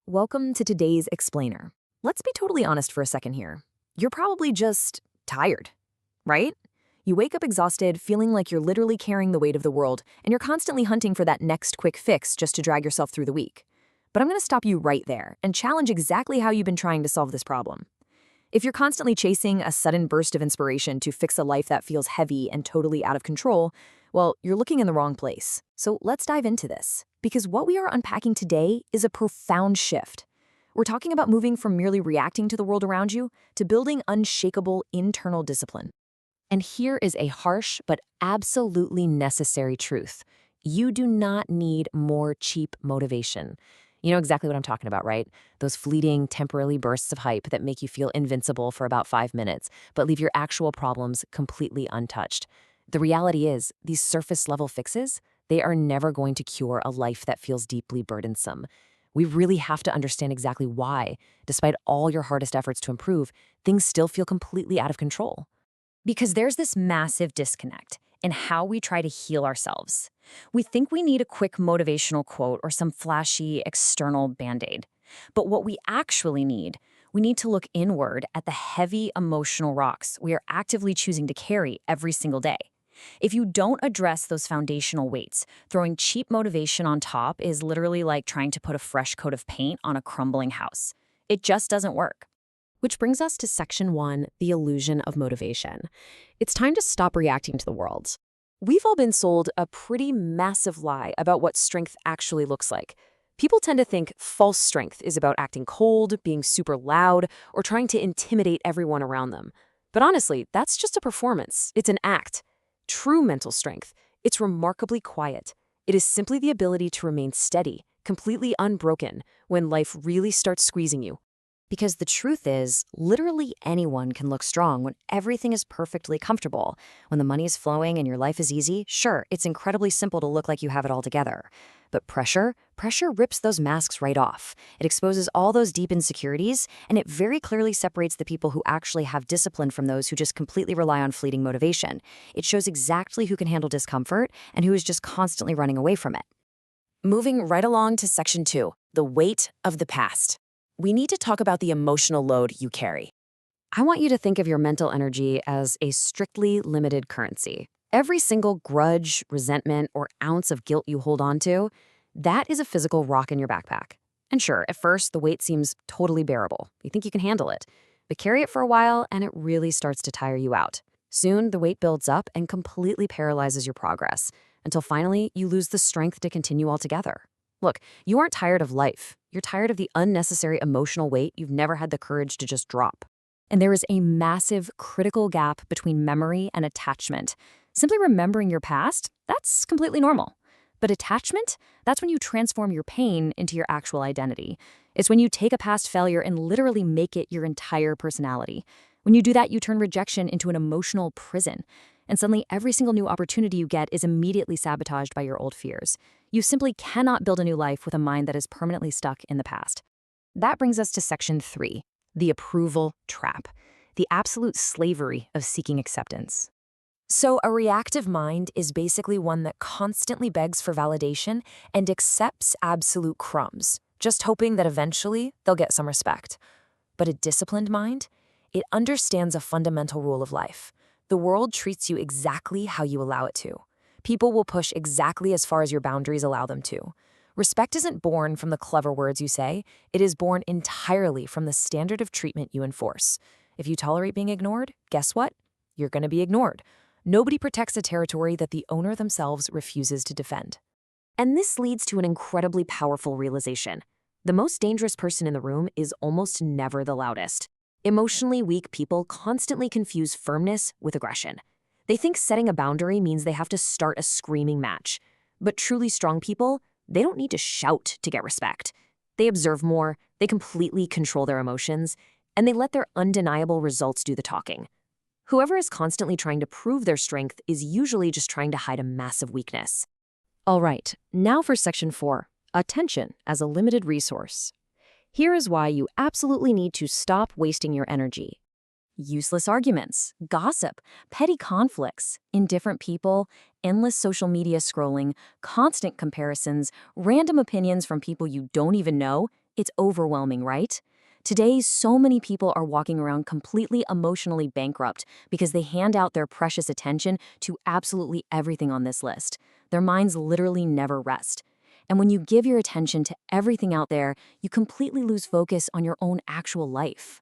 Welcome to today's Explainer. Let's be totally honest for a second here. You're probably just tired, right? You wake up exhausted, feeling like you're literally carrying the weight of the world, and you're constantly hunting for that next quick fix just to drag yourself through the week. But I'm going to stop you right there and challenge exactly how you've been trying to solve this problem. If you're constantly chasing a sudden burst of inspiration to fix a life that feels heavy and totally out of control, well, you're looking in the wrong place. So let's dive into this, because what we are unpacking today is a profound shift. We're talking about moving from merely reacting to the world around you to building unshakable internal discipline. And here is a harsh but absolutely necessary truth. You do not need more cheap motivation. You know exactly what I'm talking about, right? Those fleeting, temporary bursts of hype that make you feel invincible for about 5 minutes, but leave your actual problems completely untouched. The reality is, these surface-level fixes, they are never going to cure a life that feels deeply burdensome. We really have to understand exactly why, despite all your hardest efforts to improve, things still feel completely out of control. Because there's this massive disconnect in how we try to heal ourselves. We think we need a quick motivational quote or some flashy external band-aid. But what we need to look inward at the heavy emotional rocks we are actively choosing to carry every single day. If you don't address those foundational weights, throwing cheap motivation on top is literally like trying to put a fresh coat of paint on a crumbling house. It just doesn't work. Which brings us to Section 1, the illusion of motivation. It's time to stop reacting to the world. We've all been sold a pretty massive lie about what strength actually looks like. People tend to think false strength is about acting cold, being super loud, or trying to intimidate everyone around them. But honestly, that's just a performance. It's an act. True mental strength, it's remarkably quiet. It is simply the ability to remain steady, completely unbroken, when life really starts squeezing you. Because the truth is, literally anyone can look strong when everything is perfectly comfortable. When the money is flowing and your life is easy, sure, it's incredibly simple to look like you have it all together. But pressure rips those masks right off. It exposes all those deep insecurities, and it very clearly separates the people who actually have discipline from those who just completely rely on fleeting motivation. It shows exactly who can handle discomfort and who is just constantly running away from it. Moving right along to Section 2, the weight of the past. We need to talk about the emotional load you carry. I want you to think of your mental energy as a strictly limited currency. Every single grudge, resentment, or ounce of guilt you hold on to, that is a physical rock in your backpack. And sure, at first, the weight seems totally bearable. You think you can handle it. But carry it for a while, and it really starts to tire you out. Soon, the weight builds up and completely paralyzes your progress, until finally, you lose the strength to continue altogether. Look, you aren't tired of life. You're tired of the unnecessary emotional weight you've never had the courage to just drop. And there is a massive critical gap between memory and attachment. Simply remembering your past, that's completely normal. But attachment, that's when you transform your pain into your actual identity. It's when you take a past failure and literally make it your entire personality. When you do that, you turn rejection into an emotional prison. And suddenly, every single new opportunity you get is immediately sabotaged by your old fears. You simply cannot build a new life with a mind that is permanently stuck in the past. That brings us to Section 3, the approval trap, the absolute slavery of seeking acceptance. So a reactive mind is basically one that constantly begs for validation and accepts absolute crumbs, just hoping that eventually they'll get some respect. But a disciplined mind, it understands a fundamental rule of life. The world treats you exactly how you allow it to. People will push exactly as far as your boundaries allow them to. Respect isn't born from the clever words you say. It is born entirely from the standard of treatment you enforce. If you tolerate being ignored, guess what? You're going to be ignored. Nobody protects a territory that the owner themselves refuses to defend. And this leads to an incredibly powerful realization. The most dangerous person in the room is almost never the loudest. Emotionally weak people constantly confuse firmness with aggression. They think setting a boundary means they have to start a screaming match. But truly strong people, they don't need to shout to get respect. They observe more, they completely control their emotions, and they let their undeniable results do the talking. Whoever is constantly trying to prove their strength is usually just trying to hide a massive weakness. All right, now for Section 4, attention as a limited resource. Here is why you absolutely need to stop wasting your energy. Useless arguments, gossip, petty conflicts, indifferent people, endless social media scrolling, constant comparisons, random opinions from people you don't even know, It's overwhelming, right? Today, so many people are walking around completely emotionally bankrupt because they hand out their precious attention to absolutely everything on this list. Their minds literally never rest. And when you give your attention to everything out there, you completely lose focus on your own actual life.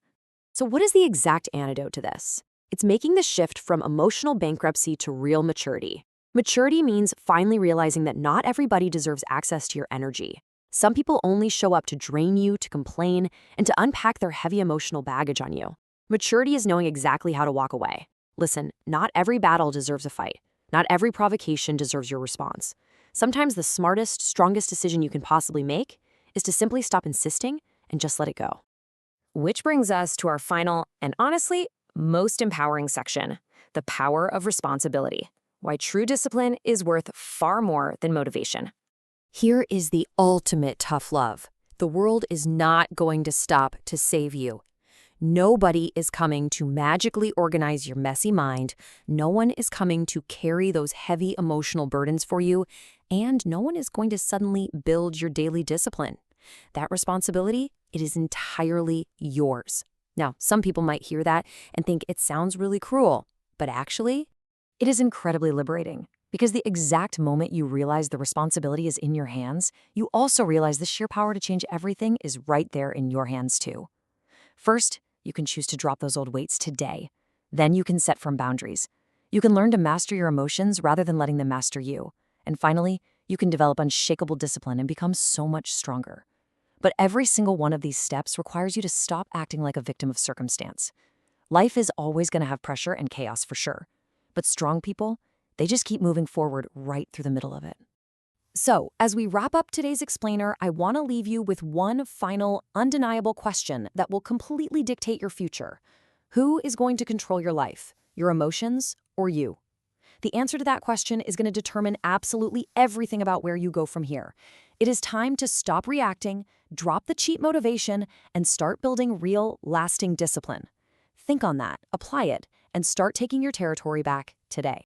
So what is the exact antidote to this? It's making the shift from emotional bankruptcy to real maturity. Maturity means finally realizing that not everybody deserves access to your energy. Some people only show up to drain you, to complain, and to unpack their heavy emotional baggage on you. Maturity is knowing exactly how to walk away. Listen, not every battle deserves a fight. Not every provocation deserves your response. Sometimes the smartest, strongest decision you can possibly make is to simply stop insisting and just let it go. Which brings us to our final and honestly, most empowering section, the power of responsibility. Why true discipline is worth far more than motivation. Here is the ultimate tough love. The world is not going to stop to save you. Nobody is coming to magically organize your messy mind. No one is coming to carry those heavy emotional burdens for you. And no one is going to suddenly build your daily discipline. That responsibility, it is entirely yours. Now, some people might hear that and think it sounds really cruel, but actually, it is incredibly liberating. Because the exact moment you realize the responsibility is in your hands, you also realize the sheer power to change everything is right there in your hands too. First, you can choose to drop those old weights today. Then you can set firm boundaries. You can learn to master your emotions rather than letting them master you. And finally, you can develop unshakable discipline and become so much stronger. But every single one of these steps requires you to stop acting like a victim of circumstance. Life is always going to have pressure and chaos for sure. But strong people, they just keep moving forward right through the middle of it. So, as we wrap up today's explainer, I want to leave you with one final, undeniable question that will completely dictate your future. Who is going to control your life, your emotions, or you? The answer to that question is going to determine absolutely everything about where you go from here. It is time to stop reacting, drop the cheap motivation, and start building real, lasting discipline. Think on that, apply it, and start taking your territory back today.